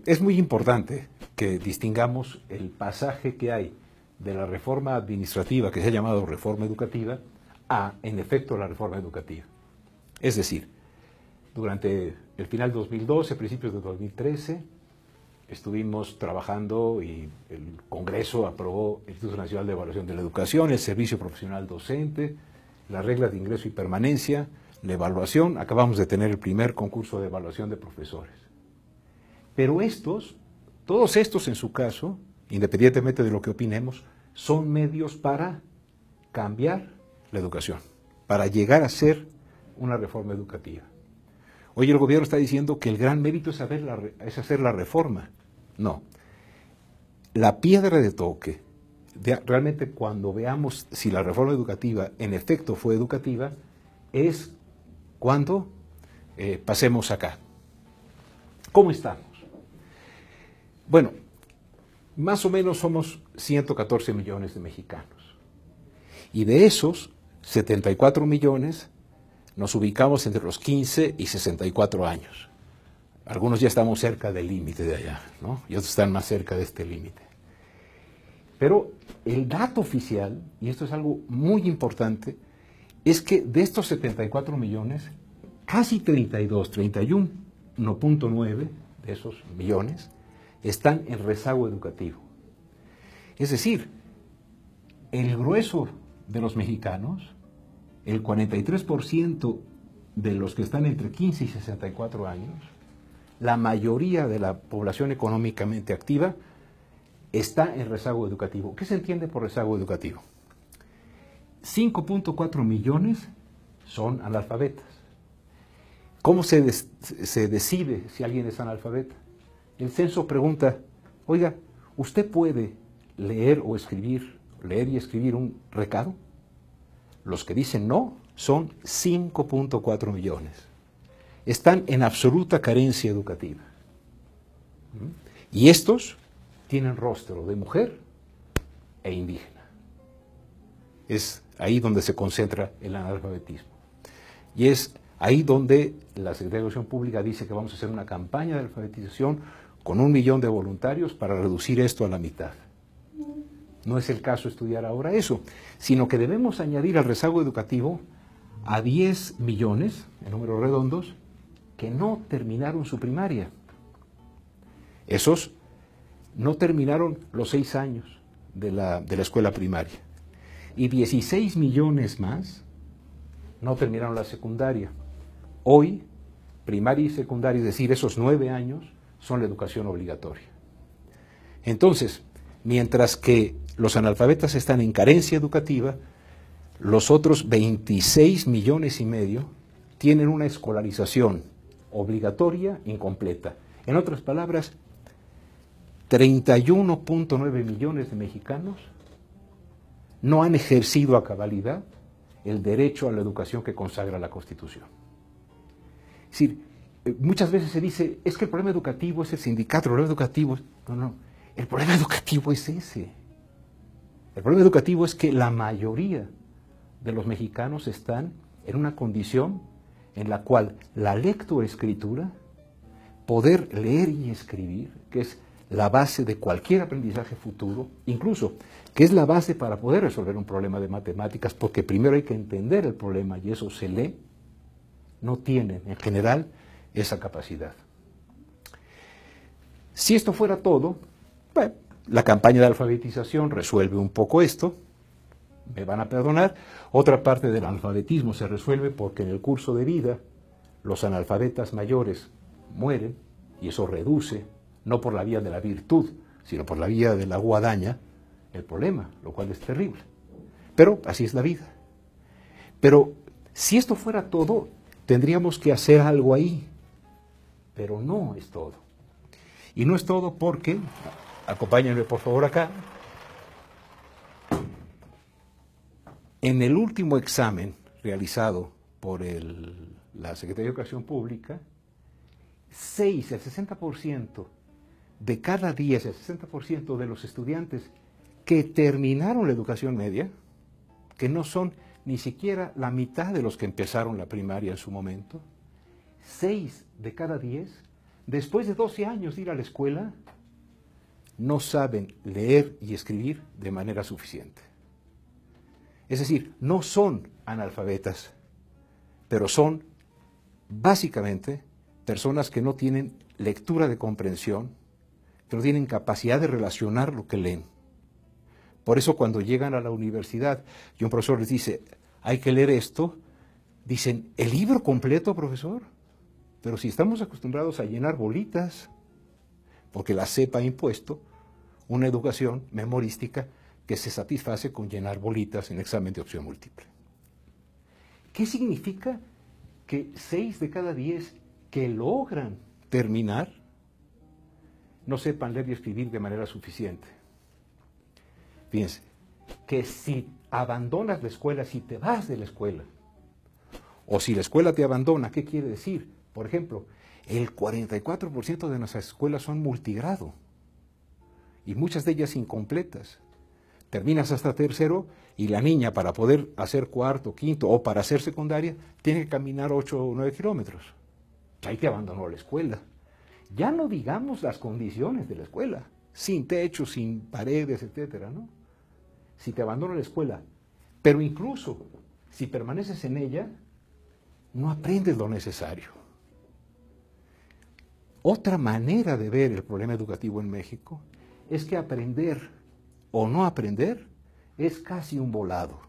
es muy importante que distingamos el pasaje que hay de la reforma administrativa, que se ha llamado reforma educativa, a, en efecto, la reforma educativa. Es decir, durante el final de 2012, principios de 2013, estuvimos trabajando y el Congreso aprobó el Instituto Nacional de Evaluación de la Educación, el Servicio Profesional Docente, las reglas de ingreso y permanencia, la evaluación. Acabamos de tener el primer concurso de evaluación de profesores. Pero todos estos en su caso, independientemente de lo que opinemos, son medios para cambiar la educación, para llegar a ser una reforma educativa. Hoy el gobierno está diciendo que el gran mérito es hacer la reforma. No. La piedra de toque, realmente cuando veamos si la reforma educativa en efecto fue educativa, es cuando pasemos acá. ¿Cómo estamos? Bueno, más o menos somos 114 millones de mexicanos. Y de esos, 74 millones nos ubicamos entre los 15 y 64 años. Algunos ya estamos cerca del límite de allá, ¿no? Y otros están más cerca de este límite. Pero el dato oficial, y esto es algo muy importante, es que de estos 74 millones, casi 31.9 de esos millones están en rezago educativo. Es decir, el grueso de los mexicanos, el 43% de los que están entre 15 y 64 años, la mayoría de la población económicamente activa, está en rezago educativo. ¿Qué se entiende por rezago educativo? 5.4 millones son analfabetas. ¿Cómo se decide si alguien es analfabeta? El censo pregunta, oiga, ¿usted puede leer y escribir un recado? Los que dicen no son 5.4 millones. Están en absoluta carencia educativa. Y estos tienen rostro de mujer e indígena. Es ahí donde se concentra el analfabetismo. Y es ahí donde la Secretaría de Educación Pública dice que vamos a hacer una campaña de alfabetización con 1 millón de voluntarios para reducir esto a la mitad. No es el caso estudiar ahora eso, sino que debemos añadir al rezago educativo a 10 millones, en números redondos, que no terminaron su primaria. Esos no terminaron los 6 años de la escuela primaria. Y 16 millones más no terminaron la secundaria. Hoy, primaria y secundaria, es decir, esos 9 años, son la educación obligatoria. Entonces, mientras que los analfabetas están en carencia educativa, los otros 26 millones y medio tienen una escolarización obligatoria incompleta. En otras palabras, 31.9 millones de mexicanos no han ejercido a cabalidad el derecho a la educación que consagra la Constitución. Es decir, muchas veces se dice, es que el problema educativo es el sindicato, el problema educativo... No, el problema educativo es ese. El problema educativo es que la mayoría de los mexicanos están en una condición en la cual la lectoescritura, poder leer y escribir, que es la base de cualquier aprendizaje futuro, incluso que es la base para poder resolver un problema de matemáticas, porque primero hay que entender el problema y eso se lee, no tienen en general esa capacidad. Si esto fuera todo, bueno, la campaña de alfabetización resuelve un poco esto, me van a perdonar. Otra parte del analfabetismo se resuelve porque en el curso de vida los analfabetas mayores mueren y eso reduce, no por la vía de la virtud, sino por la vía de la guadaña, el problema, lo cual es terrible. Pero así es la vida. Pero si esto fuera todo, tendríamos que hacer algo ahí. Pero no es todo. Y no es todo porque, acompáñenme por favor acá, en el último examen realizado por la Secretaría de Educación Pública, el 60% de cada 10, el 60% de los estudiantes que terminaron la educación media, que no son ni siquiera la mitad de los que empezaron la primaria en su momento, 6 de cada 10 después de 12 años de ir a la escuela, no saben leer y escribir de manera suficiente. Es decir, no son analfabetas, pero son básicamente personas que no tienen lectura de comprensión, que no tienen capacidad de relacionar lo que leen. Por eso cuando llegan a la universidad y un profesor les dice, hay que leer esto, dicen, ¿el libro completo, profesor? Pero si estamos acostumbrados a llenar bolitas, porque la CEP ha impuesto una educación memorística que se satisface con llenar bolitas en examen de opción múltiple. ¿Qué significa que 6 de cada 10 que logran terminar no sepan leer y escribir de manera suficiente? Fíjense, que si abandonas la escuela, si te vas de la escuela, o si la escuela te abandona, ¿qué quiere decir? Por ejemplo, el 44% de nuestras escuelas son multigrado, y muchas de ellas incompletas. Terminas hasta tercero, y la niña para poder hacer cuarto, quinto, o para hacer secundaria, tiene que caminar 8 o 9 kilómetros. Ahí te abandonó la escuela. Ya no digamos las condiciones de la escuela, sin techo, sin paredes, etcétera, ¿no? Si te abandona la escuela, pero incluso si permaneces en ella, no aprendes lo necesario. Otra manera de ver el problema educativo en México es que aprender o no aprender es casi un volado,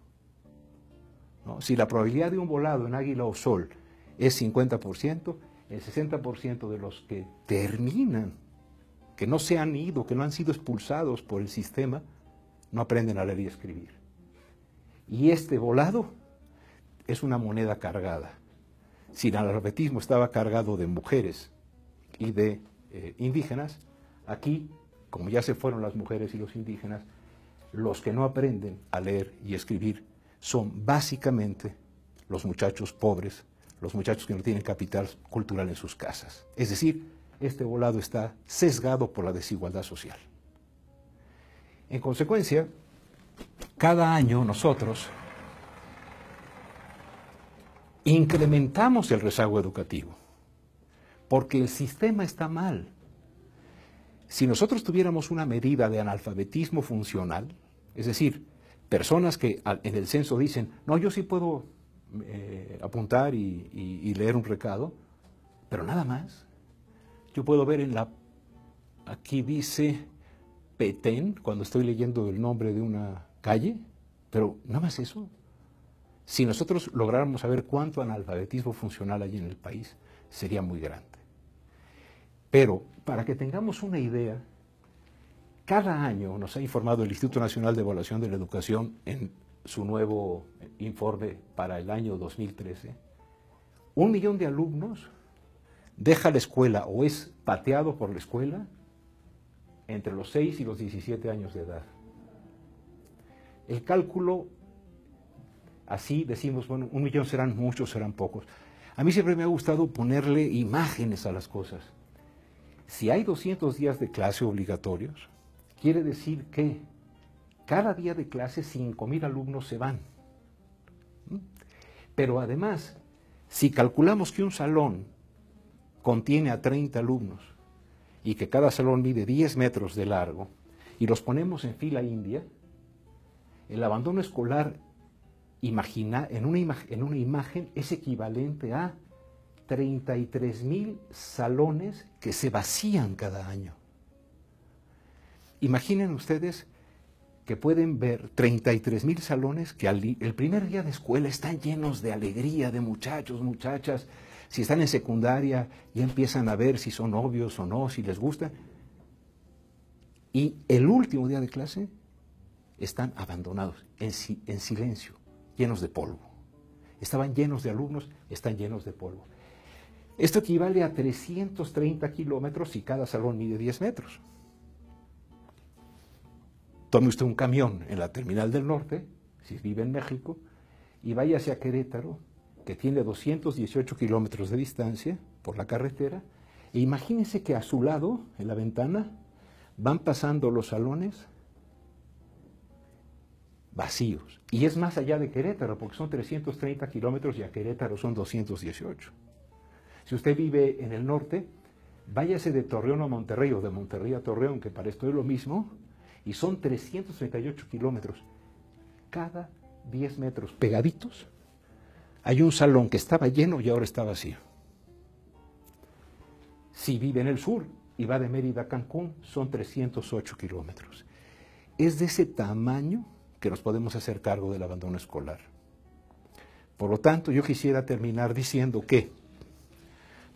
¿no? Si la probabilidad de un volado en Águila o Sol es 50%, el 60% de los que terminan, que no se han ido, que no han sido expulsados por el sistema, no aprenden a leer y escribir. Y este volado es una moneda cargada. Si el analfabetismo estaba cargado de mujeres y de indígenas, aquí, como ya se fueron las mujeres y los indígenas, los que no aprenden a leer y escribir son básicamente los muchachos pobres, los muchachos que no tienen capital cultural en sus casas. Es decir, este volado está sesgado por la desigualdad social. En consecuencia, cada año nosotros incrementamos el rezago educativo, porque el sistema está mal. Si nosotros tuviéramos una medida de analfabetismo funcional, es decir, personas que en el censo dicen, no, yo sí puedo apuntar y leer un recado, pero nada más. Yo puedo ver aquí dice Petén, cuando estoy leyendo el nombre de una calle, pero nada más eso. Si nosotros lográramos saber cuánto analfabetismo funcional hay en el país, sería muy grande. Pero, para que tengamos una idea, cada año nos ha informado el Instituto Nacional de Evaluación de la Educación en su nuevo informe para el año 2013, 1 millón de alumnos deja la escuela o es pateado por la escuela entre los 6 y los 17 años de edad. El cálculo, así decimos, bueno, 1 millón serán muchos, serán pocos. A mí siempre me ha gustado ponerle imágenes a las cosas. Si hay 200 días de clase obligatorios, quiere decir que cada día de clase 5,000 alumnos se van. Pero además, si calculamos que un salón contiene a 30 alumnos y que cada salón mide 10 metros de largo y los ponemos en fila india, el abandono escolar en una imagen es equivalente a 33,000 salones que se vacían cada año. Imaginen ustedes que pueden ver 33,000 salones que el primer día de escuela están llenos de alegría, de muchachos, muchachas. Si están en secundaria, ya empiezan a ver si son novios o no, si les gustan. Y el último día de clase están abandonados, en silencio, llenos de polvo. Estaban llenos de alumnos, están llenos de polvo. Esto equivale a 330 kilómetros si cada salón mide 10 metros. Tome usted un camión en la Terminal del Norte, si vive en México, y vaya hacia Querétaro, que tiene 218 kilómetros de distancia por la carretera, e imagínense que a su lado, en la ventana, van pasando los salones vacíos. Y es más allá de Querétaro, porque son 330 kilómetros y a Querétaro son 218. Si usted vive en el norte, Váyase de Torreón a Monterrey o de Monterrey a Torreón, que para esto es lo mismo, y son 338 kilómetros. Cada 10 metros pegaditos hay un salón que estaba lleno y ahora está vacío. Si vive en el sur y va de Mérida a Cancún, son 308 kilómetros. Es de ese tamaño que nos podemos hacer cargo del abandono escolar. Por lo tanto, yo quisiera terminar diciendo que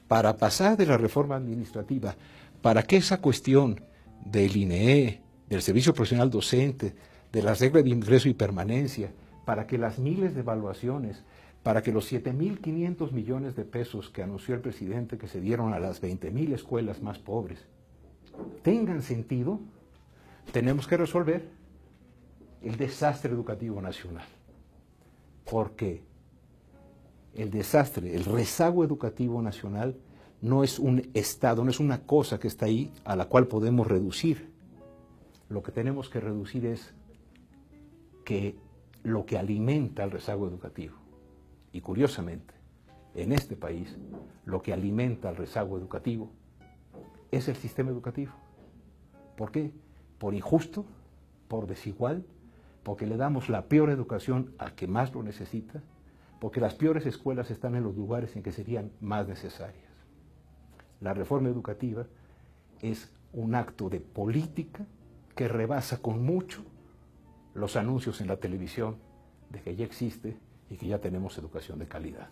para pasar de la reforma administrativa, para que esa cuestión del INEE, del servicio profesional docente, de las reglas de ingreso y permanencia, para que las miles de evaluaciones, para que los 7.500 millones de pesos que anunció el presidente que se dieron a las 20.000 escuelas más pobres tengan sentido, tenemos que resolver el desastre educativo nacional. Porque el desastre, el rezago educativo nacional no es un estado, no es una cosa que está ahí a la cual podemos reducir. Lo que tenemos que reducir es que lo que alimenta el rezago educativo. Y curiosamente, en este país, lo que alimenta el rezago educativo es el sistema educativo. ¿Por qué? Por injusto, por desigual, porque le damos la peor educación al que más lo necesita, porque las peores escuelas están en los lugares en que serían más necesarias. La reforma educativa es un acto de política que rebasa con mucho los anuncios en la televisión de que ya existe y que ya tenemos educación de calidad.